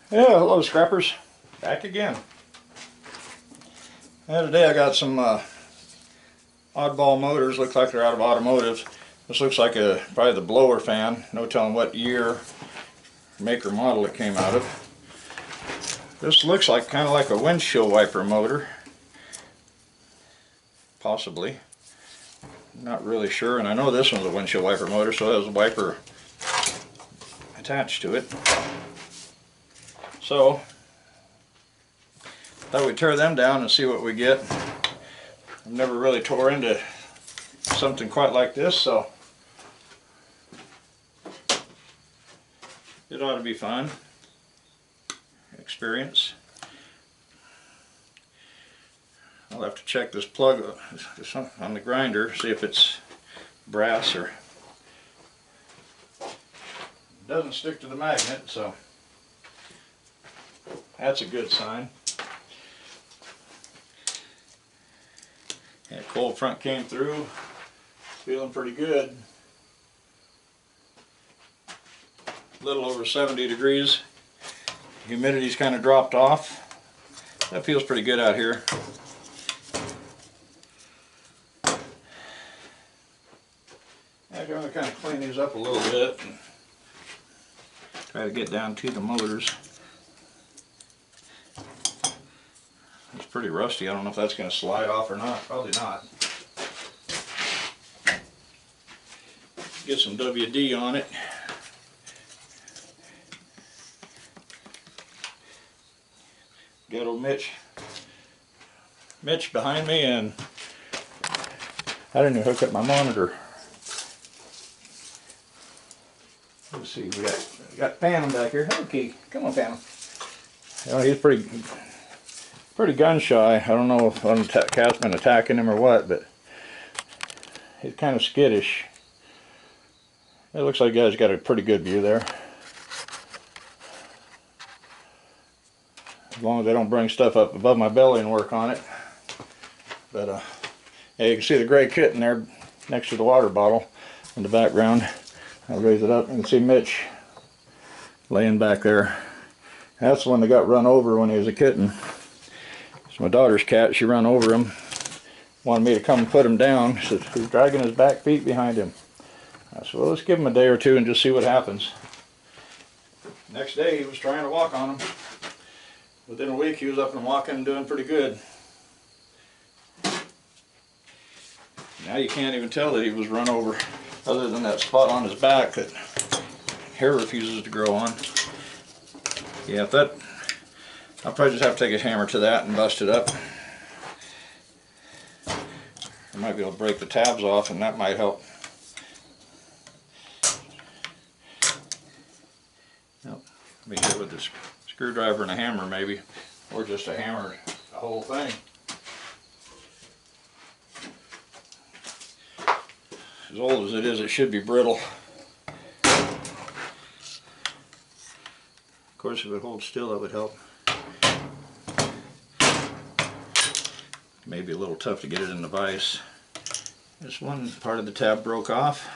Yeah, hello scrappers. Back again. Today I got some oddball motors. Look like they're out of automotive. This looks like probably the blower fan. No telling what year, make or model it came out of. This looks like kind of like a windshield wiper motor. Possibly. Not really sure. And I know this one's a windshield wiper motor, so there's a wiper attached to it. So thought we'd tear them down and see what we get. I've never really tore into something quite like this, so it ought to be fun experience. I'll have to check this plug on the grinder, see if it's brass or it doesn't stick to the magnet, so that's a good sign. Yeah, cold front came through, feeling pretty good. A little over 70 degrees. Humidity's kind of dropped off. That feels pretty good out here. I'm going to kind of clean these up a little bit and try to get down to the motors. It's pretty rusty. I don't know if that's going to slide off or not. Probably not. Get some WD on it. Got old Mitch behind me, and I didn't even hook up my monitor. Let's see, we got Phantom back here. Okie, come on, Phantom. You know, he's pretty gun shy. I don't know if cat's been attacking him or what, but he's kind of skittish. It looks like you guys got a pretty good view there. As long as they don't bring stuff up above my belly and work on it. But yeah, you can see the gray kitten there next to the water bottle in the background. I'll raise it up and you can see Mitch laying back there. That's the one that got run over when he was a kitten. It's my daughter's cat. She ran over him. Wanted me to come and put him down. She said he's dragging his back feet behind him. I said, well, let's give him a day or two and just see what happens. Next day he was trying to walk on him. Within a week he was up and walking and doing pretty good. Now you can't even tell that he was run over, other than that spot on his back that hair refuses to grow on. Yeah, I'll probably just have to take a hammer to that and bust it up. I might be able to break the tabs off, and that might help. Nope. Let me hit it with this screwdriver and a hammer maybe, or just a hammer the whole thing. As old as it is, it should be brittle. Of course, if it holds still, that would help. Maybe a little tough to get it in the vise. This one part of the tab broke off.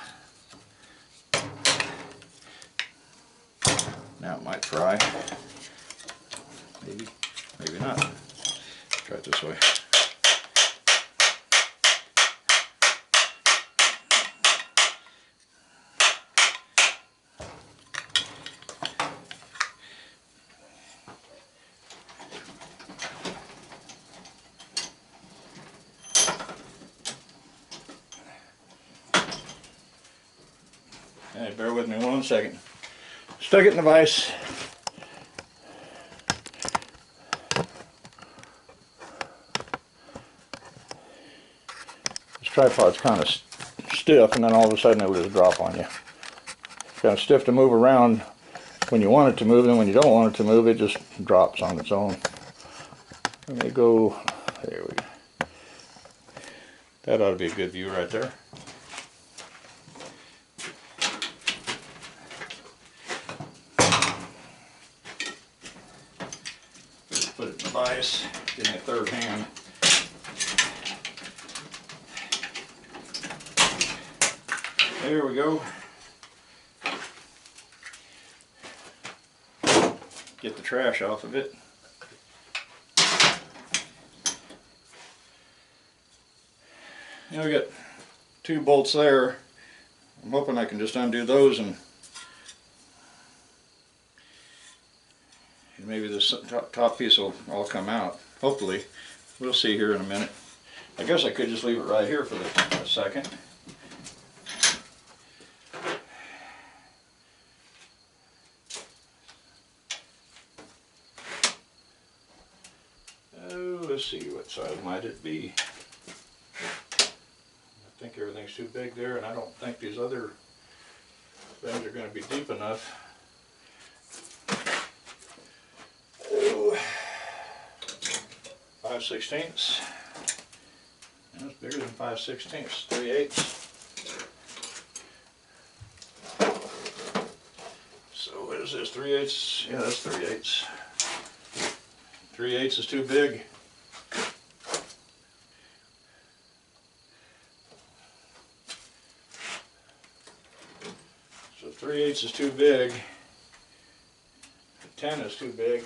Now it might fry. Maybe not. Try it this way. Hey, bear with me 1 second. Stuck it in the vise. This tripod's kind of stiff, and then all of a sudden it'll just drop on you. It's kind of stiff to move around when you want it to move, and when you don't want it to move, it just drops on its own. Let me go. There we go. That ought to be a good view right there. Put it in the vise. Give me a third hand. There we go. get the trash off of it. Now we got 2 bolts there. I'm hoping I can just undo those and maybe this top piece will all come out. Hopefully. We'll see here in a minute. I guess I could just leave it right here for a second. Oh, let's see, what size might it be? I think everything's too big there, and I don't think these other things are going to be deep enough. Oh, 5/16. That's bigger than 5/16, 3/8. So what is this, 3/8? Yeah, that's 3/8. 3/8 is too big. So 3/8 is too big. 10 is too big.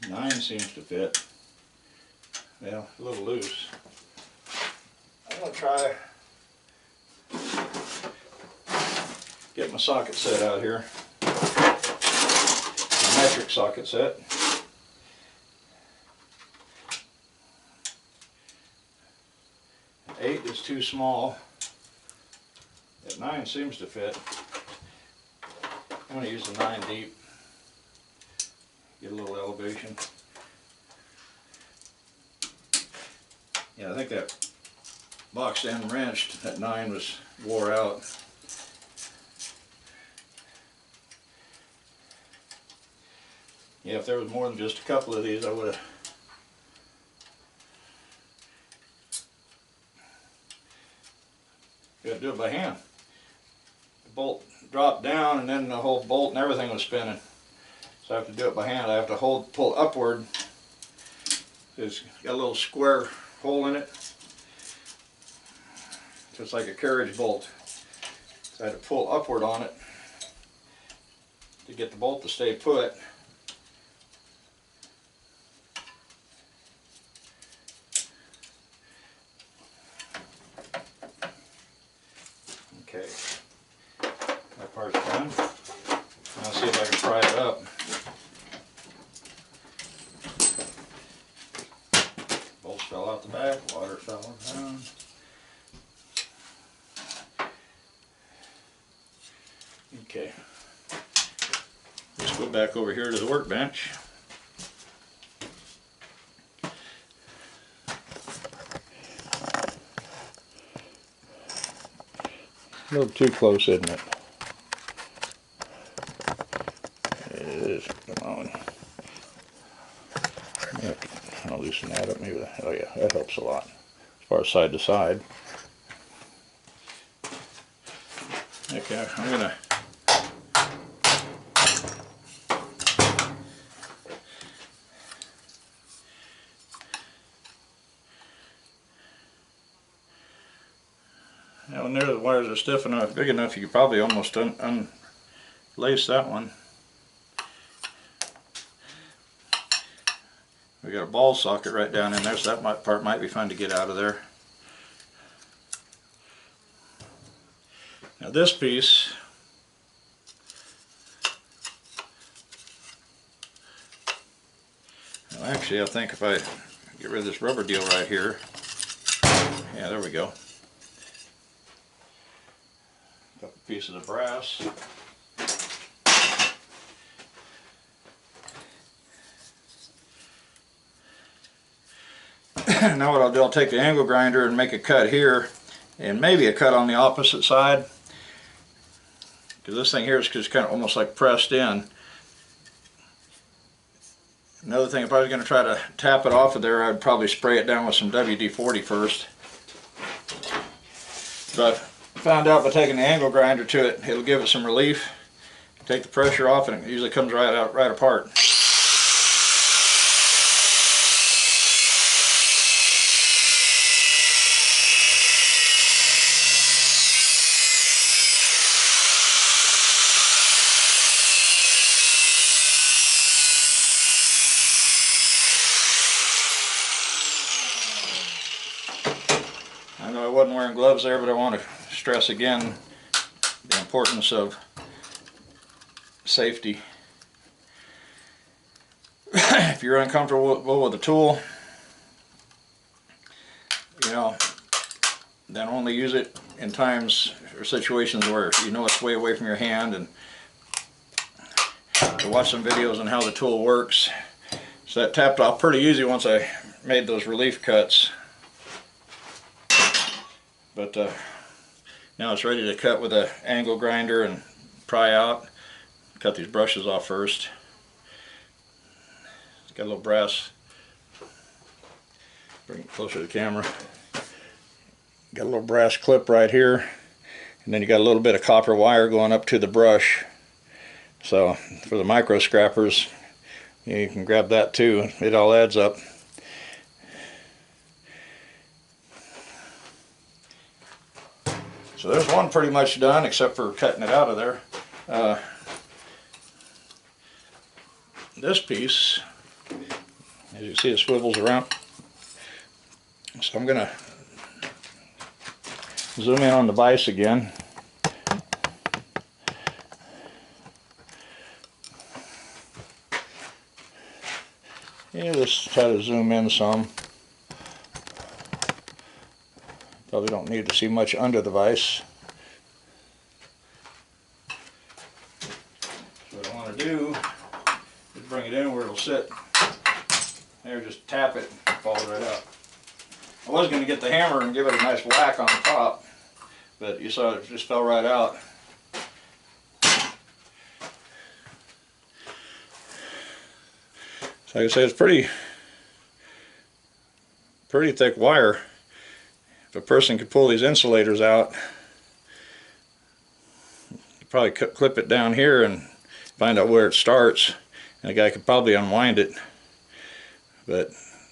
Nine seems to fit. Well, a little loose. I'm going to try get my socket set out here. My metric socket set. 8 is too small. That 9 seems to fit. I'm going to use the 9 deep. Get a little elevation. Yeah, I think that boxed end wrench, that 9 was wore out. Yeah, if there was more than just a couple of these, I would have got to do it by hand. The bolt dropped down and then the whole bolt and everything was spinning. So I have to do it by hand. I have to pull upward. It's got a little square hole in it. Just like a carriage bolt. So I had to pull upward on it to get the bolt to stay put. Okay, that part's done. Now see if I can pry it up. Bolts fell out the back, water fell down. Okay, let's go back over here to the workbench. A little too close, isn't it? It is. Come on. Yeah, I'll loosen that up. Maybe. Oh yeah, that helps a lot. As far as side to side. Okay, I'm gonna. Now, when the wires are stiff enough, big enough, you could probably almost unlace that one. We got a ball socket right down in there, so that part might be fun to get out of there. Now this piece, well, actually I think if I get rid of this rubber deal right here, yeah, there we go. A couple pieces of brass. Now what I'll do, I'll take the angle grinder and make a cut here and maybe a cut on the opposite side, because this thing here is just kind of almost like pressed in. Another thing, if I was going to try to tap it off of there, I'd probably spray it down with some WD-40 first. But I found out by taking the angle grinder to it, it'll give it some relief. Take the pressure off and it usually comes right apart. though I wasn't wearing gloves there, but I want to stress again the importance of safety. If you're uncomfortable with the tool, you know, then only use it in times or situations where you know it's way away from your hand, and to watch some videos on how the tool works. So that tapped off pretty easy once I made those relief cuts. But now it's ready to cut with an angle grinder and pry out. Cut these brushes off first. It's got a little brass. Bring it closer to the camera. Got a little brass clip right here, and then you got a little bit of copper wire going up to the brush. So for the micro scrappers, you can grab that too. It all adds up. So there's one pretty much done, except for cutting it out of there. This piece, as you see, it swivels around. So I'm going to zoom in on the vise again. Yeah, just try to zoom in some. Probably don't need to see much under the vise. So what I want to do is bring it in where it'll sit. There, just tap it, and fall right out. I was going to get the hammer and give it a nice whack on the top, but you saw it just fell right out. So like I say, it's pretty thick wire. If a person could pull these insulators out, you'd probably clip it down here and find out where it starts, and a guy could probably unwind it. But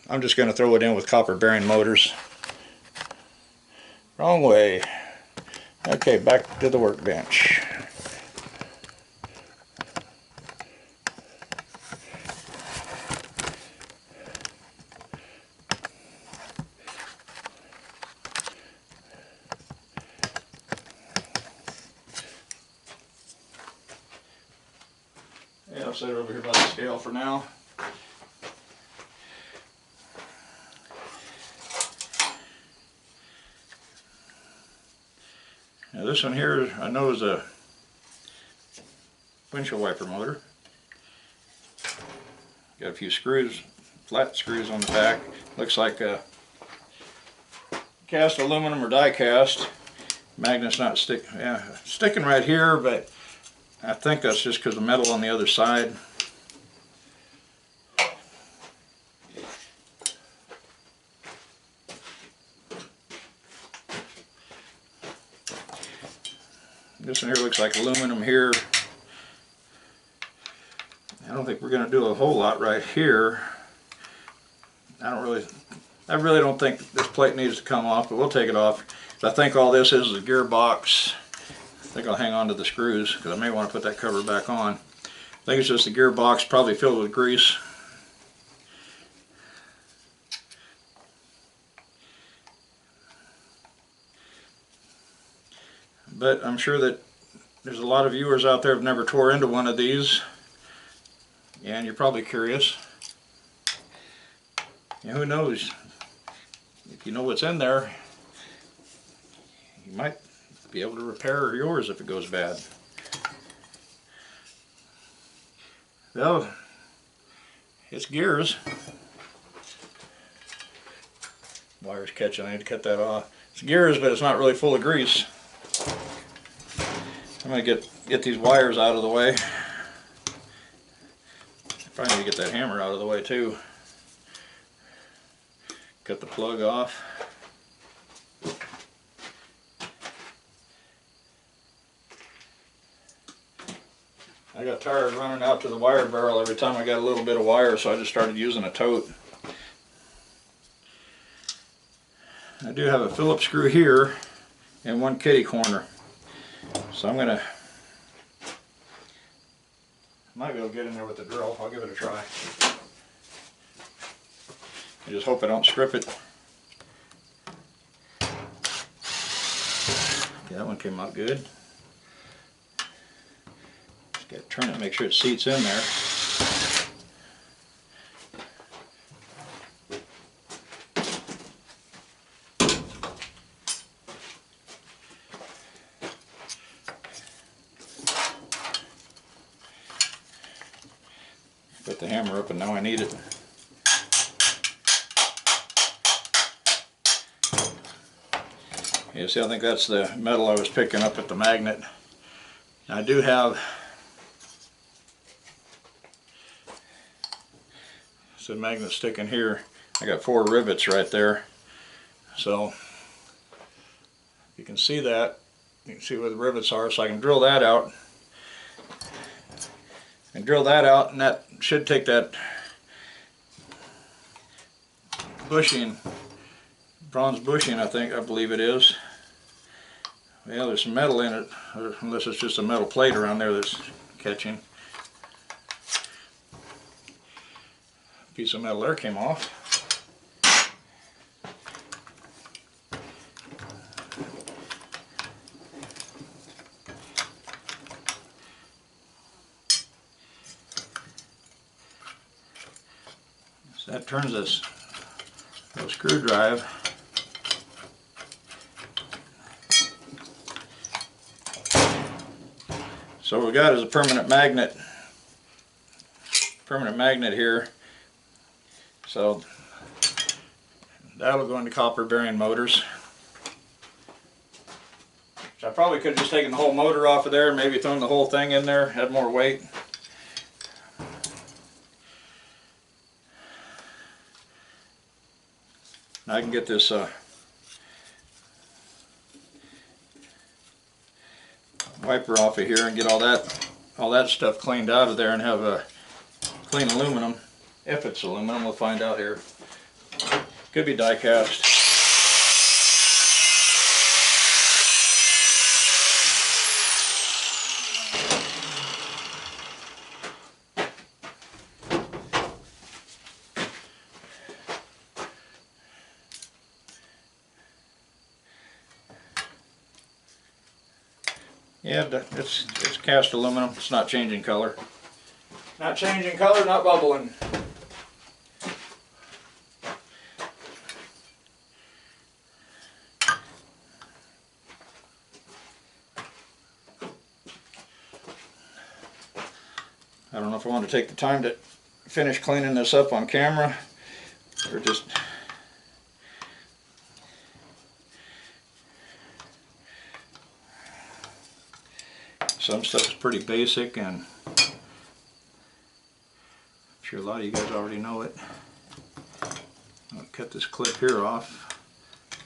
I'm just going to throw it in with copper bearing motors. Wrong way. Okay, back to the workbench. Yeah, I'll set it over here by the scale for now. Now this one here, I know, is a windshield wiper motor. Got a few screws, flat screws on the back. Looks like cast aluminum or die cast. Magnet's not sticking right here, but I think that's just because the metal on the other side. This one here looks like aluminum here. I don't think we're going to do a whole lot right here. I really don't think this plate needs to come off, but we'll take it off. I think all this is a gearbox. I think I'll hang on to the screws because I may want to put that cover back on. I think it's just a gearbox, probably filled with grease. But I'm sure that there's a lot of viewers out there who've never tore into one of these, and you're probably curious. And who knows, if you know what's in there, you might be able to repair yours if it goes bad. Well, it's gears. Wire's catching, I need to cut that off. It's gears, but it's not really full of grease. I'm going to get these wires out of the way. Probably need to get that hammer out of the way too. Cut the plug off. I got tired of running out to the wire barrel every time I got a little bit of wire, so I just started using a tote. I do have a Phillips screw here and one kitty corner. So I'm gonna, might be able to get in there with the drill. I'll give it a try. I just hope I don't strip it. That one came out good. Just got to turn it, make sure it seats in there. Put the hammer up and now I need it. Yeah, see, I think that's the metal I was picking up at the magnet. I do have some magnet sticking here. I got 4 rivets right there. So you can see that. You can see where the rivets are, so I can drill that out. And drill that out, and that should take that bushing, bronze bushing, I believe it is. Yeah, there's some metal in it, unless it's just a metal plate around there that's catching. Piece of metal there came off. So that turns this little screw drive. So what we got is a permanent magnet here. So that'll go into copper bearing motors. So I probably could have just taken the whole motor off of there and maybe thrown the whole thing in there, had more weight. Now I can get this wiper off of here and get all that stuff cleaned out of there and have a clean aluminum. If it's aluminum, we'll find out here. Could be die cast. Yeah, it's cast aluminum. It's not changing color. Not changing color, not bubbling. I don't know if I want to take the time to finish cleaning this up on camera or just some stuff is pretty basic, and I'm sure a lot of you guys already know it. I'm going to cut this clip here off,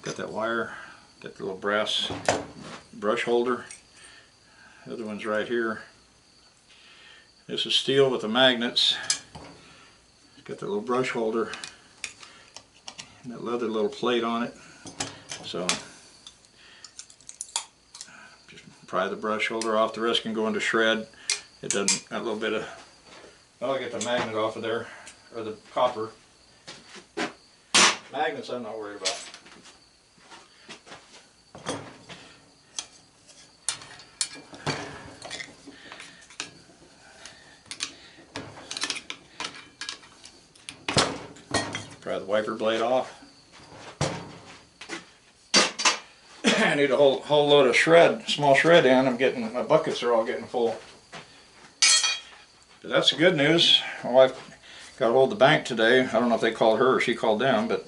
got that wire, got the little brass brush holder. The other one's right here. This is steel with the magnets. It's got that little brush holder and that leather little plate on it. So pry the brush holder off, the rest can go into shred. It doesn't, got a little bit of, well, I get the magnet off of there, or the copper. Magnets I'm not worried about. Pry the wiper blade off. I need a whole load of shred, small shred in. My buckets are all getting full. But that's the good news. My wife got a hold of the bank today. I don't know if they called her or she called them, but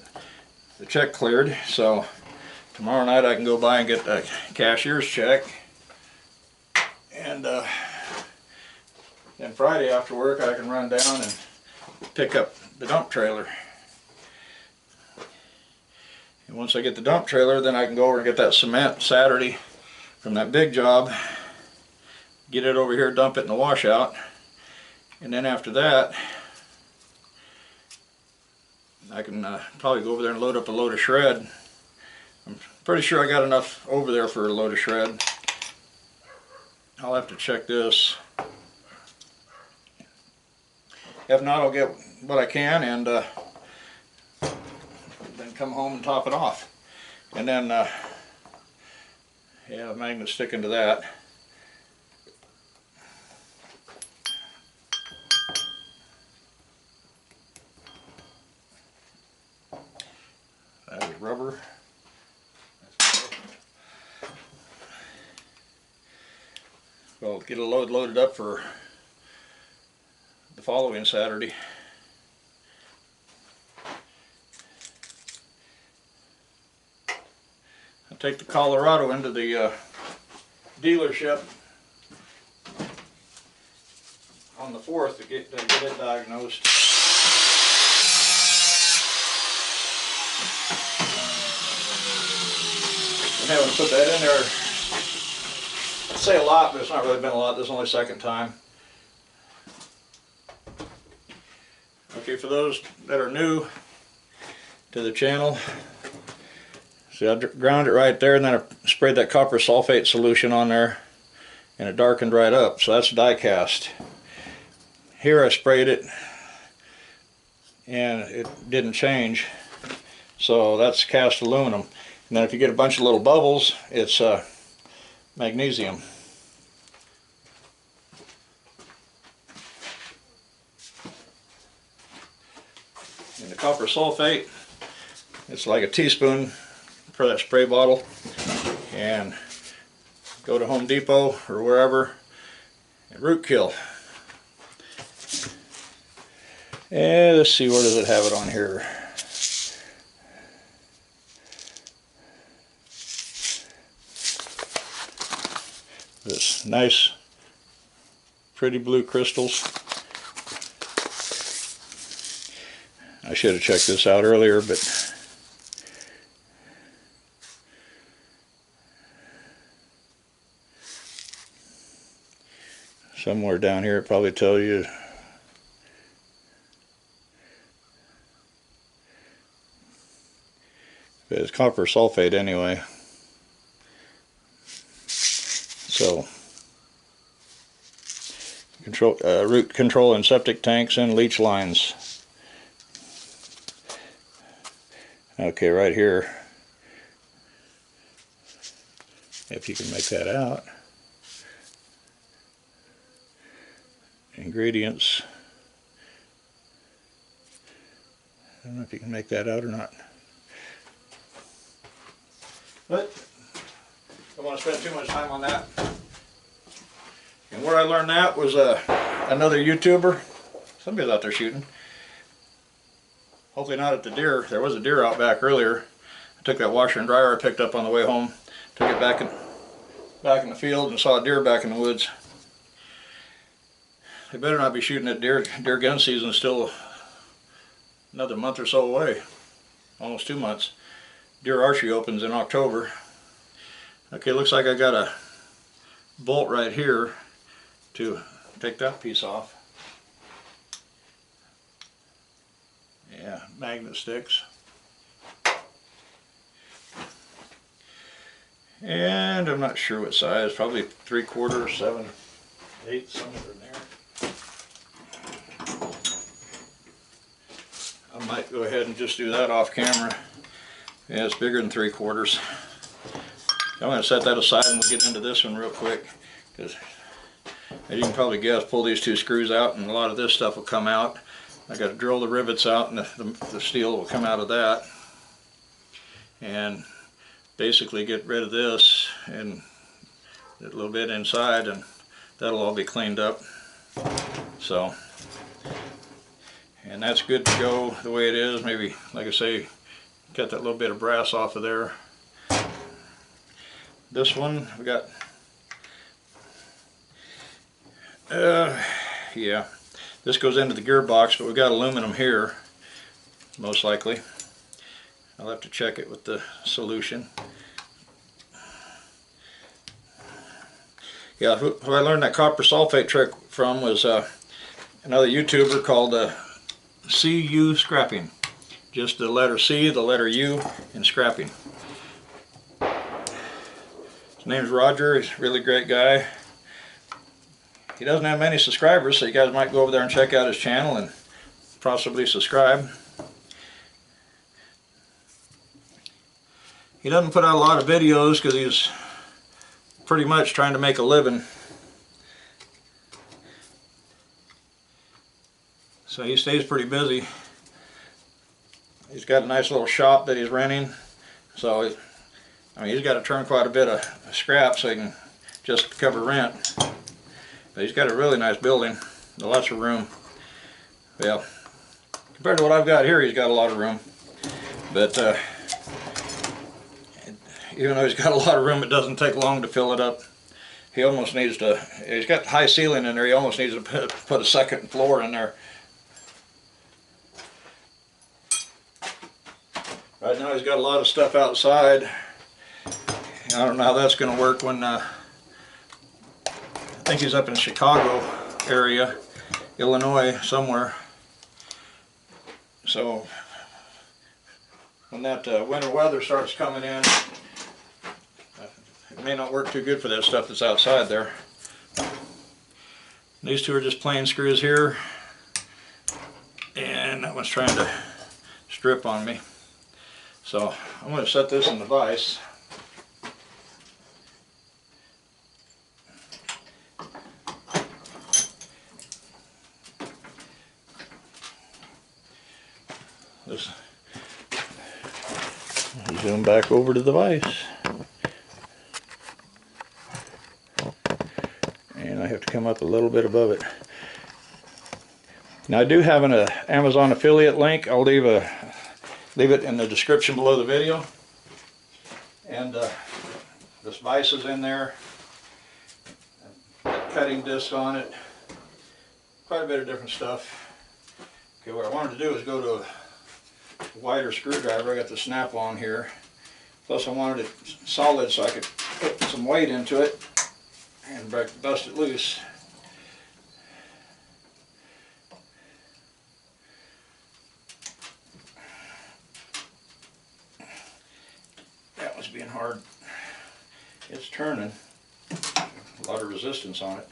the check cleared. So tomorrow night I can go by and get a cashier's check. And then Friday after work I can run down and pick up the dump trailer. And once I get the dump trailer, then I can go over and get that cement Saturday from that big job, get it over here, dump it in the washout, and then after that I can probably go over there and load up a load of shred. I'm pretty sure I got enough over there for a load of shred. I'll have to check this. If not, I'll get what I can and then come home and top it off. And then Yeah, the magnet's sticking to that. That is rubber. Well, get a load loaded up for the following Saturday. I'll take the Colorado into the dealership on the 4th to get it diagnosed. I'm having to put that in there. I'd say a lot, but it's not really been a lot. This is only the second time. Okay, for those that are new to the channel, see, I ground it right there, and then I sprayed that copper sulfate solution on there, and it darkened right up. So that's die cast. Here I sprayed it, and it didn't change. So that's cast aluminum. And then if you get a bunch of little bubbles, it's magnesium. And the copper sulfate, it's like a teaspoon for that spray bottle. And go to Home Depot or wherever and root kill. And let's see, where does it have it on here? This nice pretty blue crystals. I should have checked this out earlier, but somewhere down here it probably tells you. But it's copper sulfate anyway. So, root control in septic tanks and leach lines. Okay, right here, if you can make that out. Ingredients. I don't know if you can make that out or not. But don't want to spend too much time on that. And where I learned that was another YouTuber. Somebody's out there shooting. Hopefully not at the deer. There was a deer out back earlier. I took that washer and dryer I picked up on the way home, took it back in the field, and saw a deer back in the woods. They better not be shooting at deer. Deer gun season is still another month or so away. Almost 2 months. Deer archery opens in October. Okay, looks like I got a bolt right here to take that piece off. Yeah, magnet sticks. And I'm not sure what size, probably 3/4, 7/8, somewhere in there. I might go ahead and just do that off camera. Yeah, it's bigger than 3/4. I'm going to set that aside and we'll get into this one real quick, because as you can probably guess, pull these 2 screws out and a lot of this stuff will come out. I got to drill the rivets out, and the steel will come out of that, and basically get rid of this and a little bit inside, and that'll all be cleaned up. So, and that's good to go the way it is. Maybe, like I say, cut that little bit of brass off of there. This one we got, yeah, this goes into the gearbox, but we've got aluminum here, most likely. I'll have to check it with the solution. Yeah, who I learned that copper sulfate trick from was another YouTuber called CU Scrapping. Just the letter C, the letter U, and scrapping. His name's Roger. He's a really great guy. He doesn't have many subscribers, so you guys might go over there and check out his channel and possibly subscribe. He doesn't put out a lot of videos because he's pretty much trying to make a living. So he stays pretty busy. He's got a nice little shop that he's renting. So, I mean, he's got to turn quite a bit of scrap so he can just cover rent. But he's got a really nice building, lots of room. Well, compared to what I've got here, he's got a lot of room. But even though he's got a lot of room, it doesn't take long to fill it up. He almost needs to, he's got high ceiling in there, he almost needs to put a second floor in there. Right now he's got a lot of stuff outside. I don't know how that's going to work when, I think he's up in Chicago area, Illinois, somewhere. So when that winter weather starts coming in, it may not work too good for that stuff that's outside there. These two are just plain screws here, and that one's trying to strip on me. So I'm going to set this in the vise. Zoom back over to the vise. And I have to come up a little bit above it. Now I do have an Amazon affiliate link. I'll leave it in the description below the video. And this vise is in there. Cutting disc on it. Quite a bit of different stuff. Okay, what I wanted to do is go to a wider screwdriver. I got the snap on here. Plus I wanted it solid so I could put some weight into it and bust it loose. That was being hard. It's turning. A lot of resistance on it.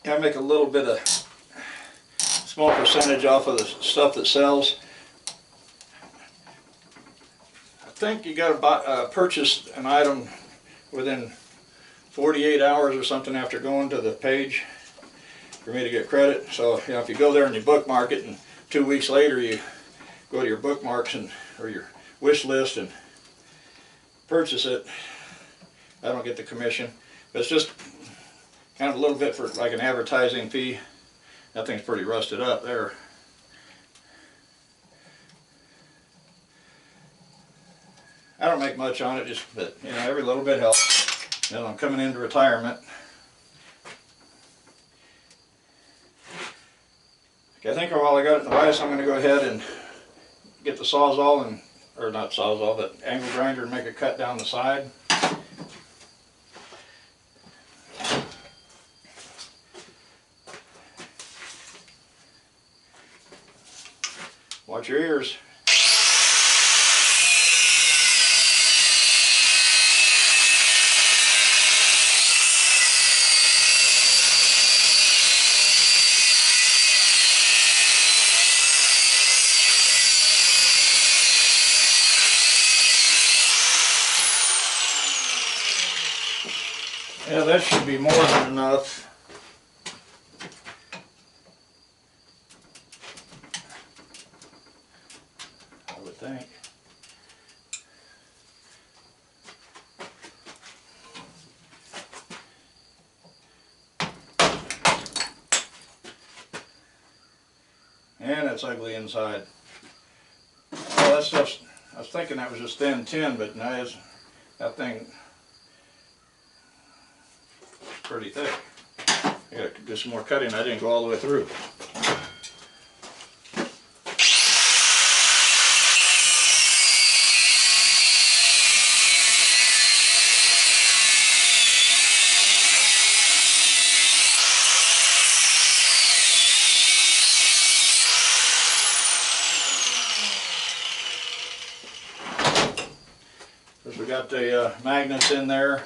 I make a little bit of small percentage off of the stuff that sells. I think you got to purchase an item within 48 hours or something after going to the page for me to get credit. So, you know, if you go there and you bookmark it, and 2 weeks later you go to your bookmarks or your wish list and purchase it, I don't get the commission. But it's just kind of a little bit for like an advertising fee. That thing's pretty rusted up there. I don't make much on it, but you know, every little bit helps. You know, I'm coming into retirement. Okay, I think while I got it in the vise, I'm going to go ahead and get the Sawzall or not Sawzall, but angle grinder, and make a cut down the side. Watch your ears. Yeah, that should be more than enough. I would think. And it's ugly inside. Well, that stuff's, I was thinking that was just thin tin, but no, that thing pretty thick. I gotta do some more cutting. I didn't go all the way through. Because we got the magnets in there.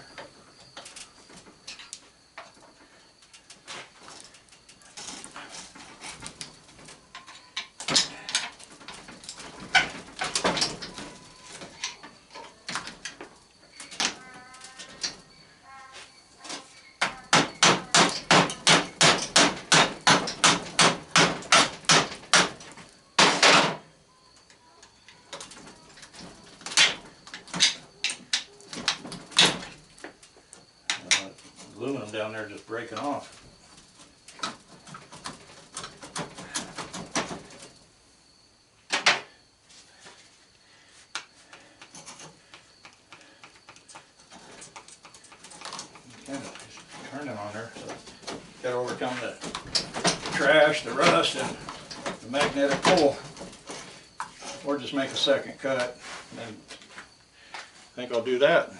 down there just breaking off. Kind of turning on there, so got to overcome the trash, the rust, and the magnetic pull, or just make a second cut. And I think I'll do that.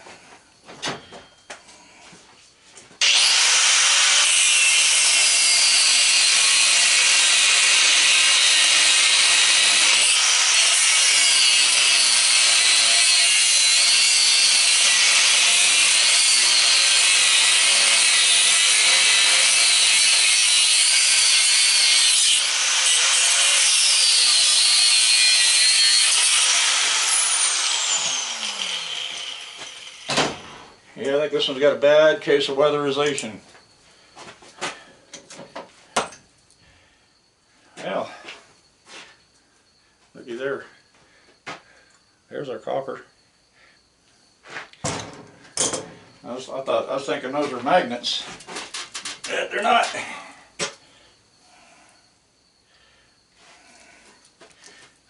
Yeah, I think this one's got a bad case of weatherization. Well, looky there. There's our copper. I was thinking those are magnets. But they're not.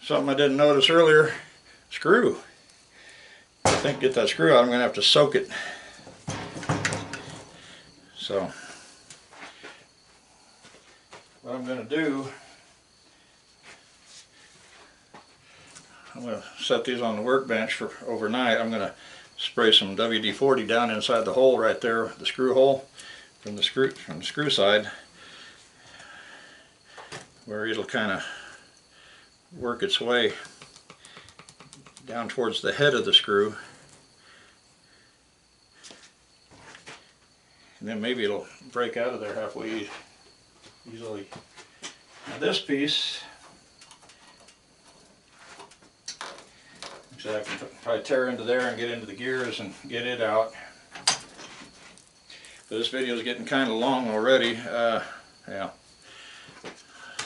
Something I didn't notice earlier. Screw. I think to get that screw out, I'm going to have to soak it. So, what I'm going to do, I'm going to set these on the workbench for overnight. I'm going to spray some WD-40 down inside the hole right there, the screw hole from the screw side, where it'll kind of work its way down towards the head of the screw. And then maybe it'll break out of there halfway easily. Now this piece, so I can probably tear into there and get into the gears and get it out. But this video is getting kind of long already. Yeah.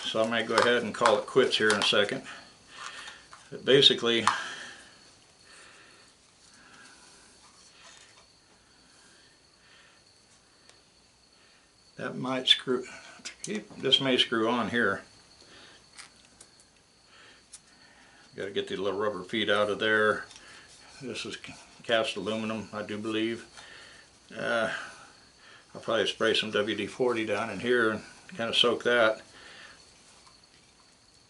So I might go ahead and call it quits here in a second. But basically, that might screw, this may screw on here. Got to get the little rubber feet out of there. This is cast aluminum, I do believe. I'll probably spray some WD-40 down in here and kind of soak that.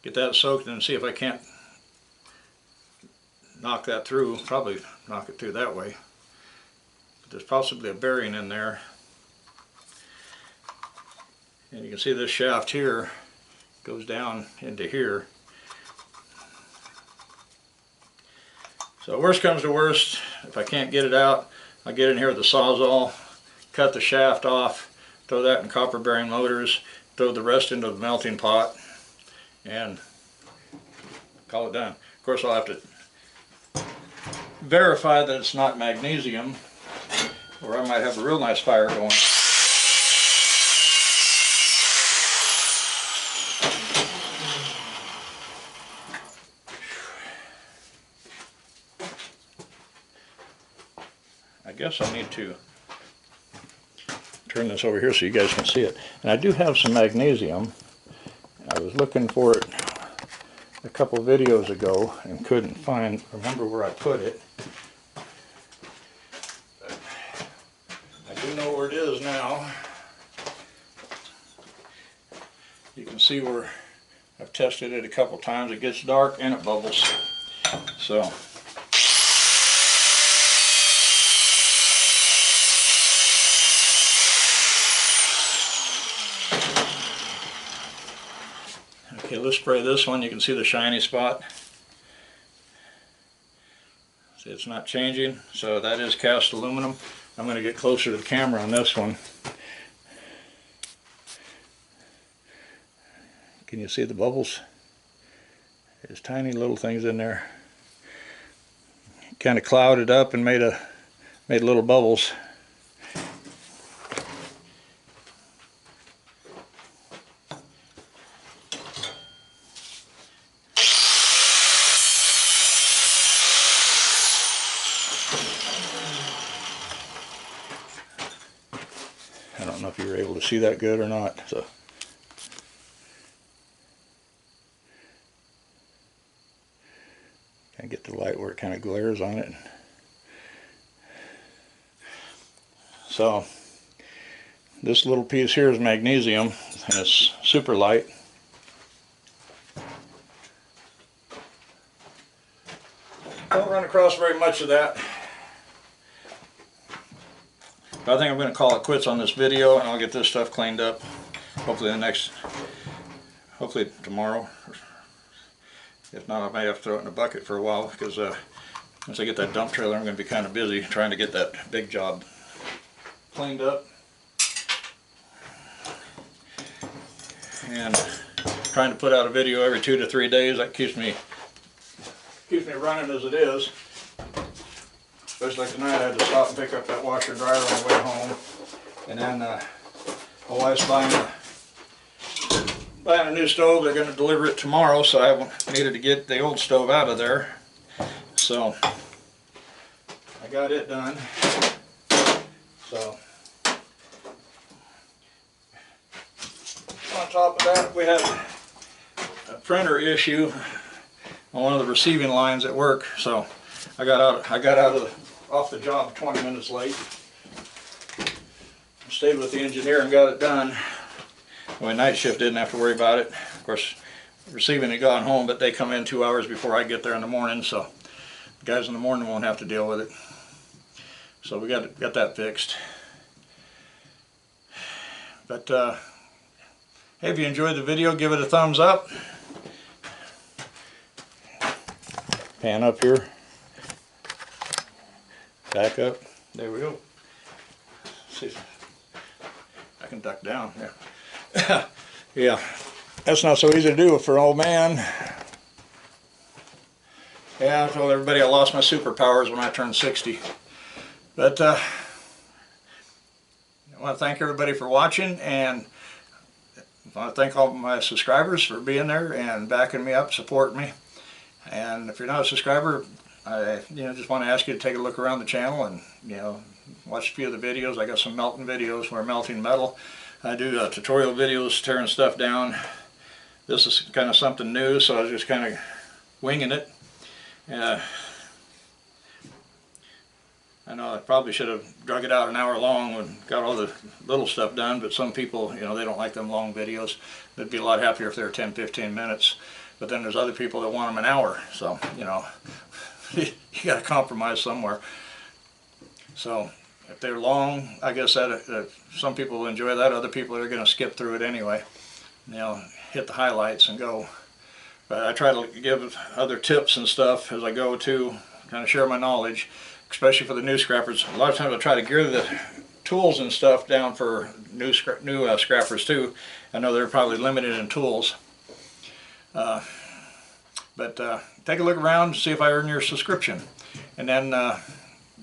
Get that soaked and see if I can't knock that through. Probably knock it through that way. But there's possibly a bearing in there. And you can see this shaft here goes down into here. So worst comes to worst, if I can't get it out, I'll get in here with the Sawzall, cut the shaft off, throw that in copper bearing motors, throw the rest into the melting pot, and call it done. Of course I'll have to verify that it's not magnesium, or I might have a real nice fire going. I guess I need to turn this over here so you guys can see it. And I do have some magnesium. I was looking for it a couple videos ago and couldn't remember where I put it. But I do know where it is now. You can see where I've tested it a couple times. It gets dark and it bubbles. So okay, let's spray this one. You can see the shiny spot. See, it's not changing, so that is cast aluminum. I'm going to get closer to the camera on this one. Can you see the bubbles? There's tiny little things in there. Kind of clouded up and made little bubbles. to see that good or not. So kind of get the light where it kind of glares on it. So this little piece here is magnesium, and it's super light. Don't run across very much of that. But I think I'm going to call it quits on this video, and I'll get this stuff cleaned up. Hopefully tomorrow. If not, I might have to throw it in a bucket for a while, because once I get that dump trailer, I'm going to be kind of busy trying to get that big job cleaned up. And trying to put out a video every 2 to 3 days, that keeps me running as it is. Especially like tonight, I had to stop and pick up that washer and dryer on the way home. And then my wife's buying a new stove. They're going to deliver it tomorrow, so I needed to get the old stove out of there. So I got it done. So on top of that, we had a printer issue on one of the receiving lines at work. So I got off the job 20 minutes late. Stayed with the engineer and got it done. My night shift didn't have to worry about it. Of course, receiving had gone home, but they come in 2 hours before I get there in the morning, so the guys in the morning won't have to deal with it. So we got that fixed. But hey, if you enjoyed the video, give it a thumbs up. Pan up here. Back up. There we go. See if I can duck down. Yeah. Yeah. That's not so easy to do for an old man. Yeah, I told everybody I lost my superpowers when I turned 60. But I want to thank everybody for watching, and I want to thank all my subscribers for being there and backing me up, supporting me. And if you're not a subscriber, I just want to ask you to take a look around the channel and watch a few of the videos. I got some melting videos where I'm melting metal. I do tutorial videos tearing stuff down. This is kind of something new, so I was just kind of winging it. I know I probably should have drug it out an hour long and got all the little stuff done, but some people, they don't like them long videos. They'd be a lot happier if they were 10-15 minutes. But then there's other people that want them an hour, so you got to compromise somewhere. So if they're long, I guess that some people will enjoy that. Other people are going to skip through it anyway. Hit the highlights and go. But I try to give other tips and stuff as I go too, kind of share my knowledge, especially for the new scrappers. A lot of times I try to gear the tools and stuff down for new scrappers too. I know they're probably limited in tools. But take a look around, see if I earn your subscription. And then,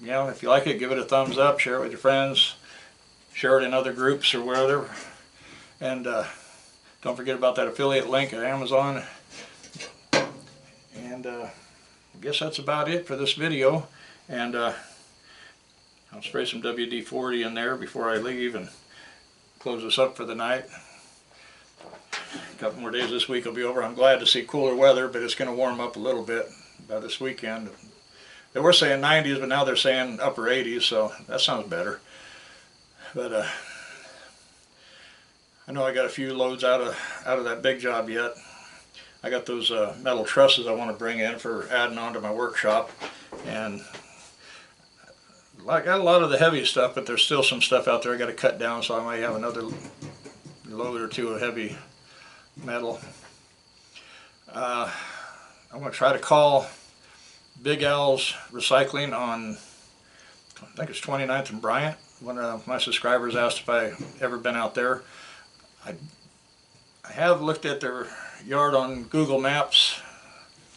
if you like it, give it a thumbs up, share it with your friends, share it in other groups or wherever. And don't forget about that affiliate link at Amazon. And I guess that's about it for this video. And I'll spray some WD-40 in there before I leave and close this up for the night. A couple more days this week will be over. I'm glad to see cooler weather, but it's going to warm up a little bit by this weekend. They were saying 90s, but now they're saying upper 80s, so that sounds better. But I know I got a few loads out of that big job yet. I got those metal trusses I want to bring in for adding on to my workshop, and I got a lot of the heavy stuff, but there's still some stuff out there I got to cut down, so I might have another load or two of heavy metal. I'm going to try to call Big Al's Recycling on, I think it's 29th and Bryant. One of my subscribers asked if I ever been out there. I have looked at their yard on Google Maps.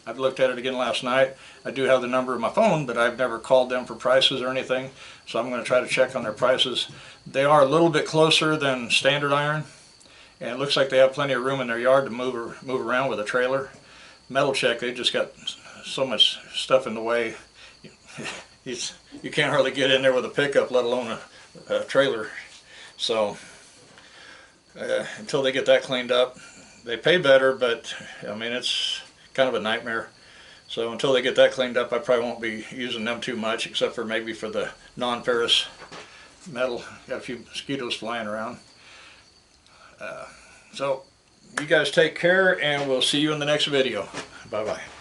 I've looked at it again last night. I do have the number of my phone, but I've never called them for prices or anything, so I'm going to try to check on their prices. They are a little bit closer than Standard Iron, and it looks like they have plenty of room in their yard to move around with a trailer. Metal Check, they just got so much stuff in the way. You can't hardly get in there with a pickup, let alone a trailer. So until they get that cleaned up. They pay better, but I mean, it's kind of a nightmare. So until they get that cleaned up, I probably won't be using them too much, except for maybe for the non-ferrous metal. Got a few mosquitoes flying around. So you guys take care, and we'll see you in the next video. Bye-bye.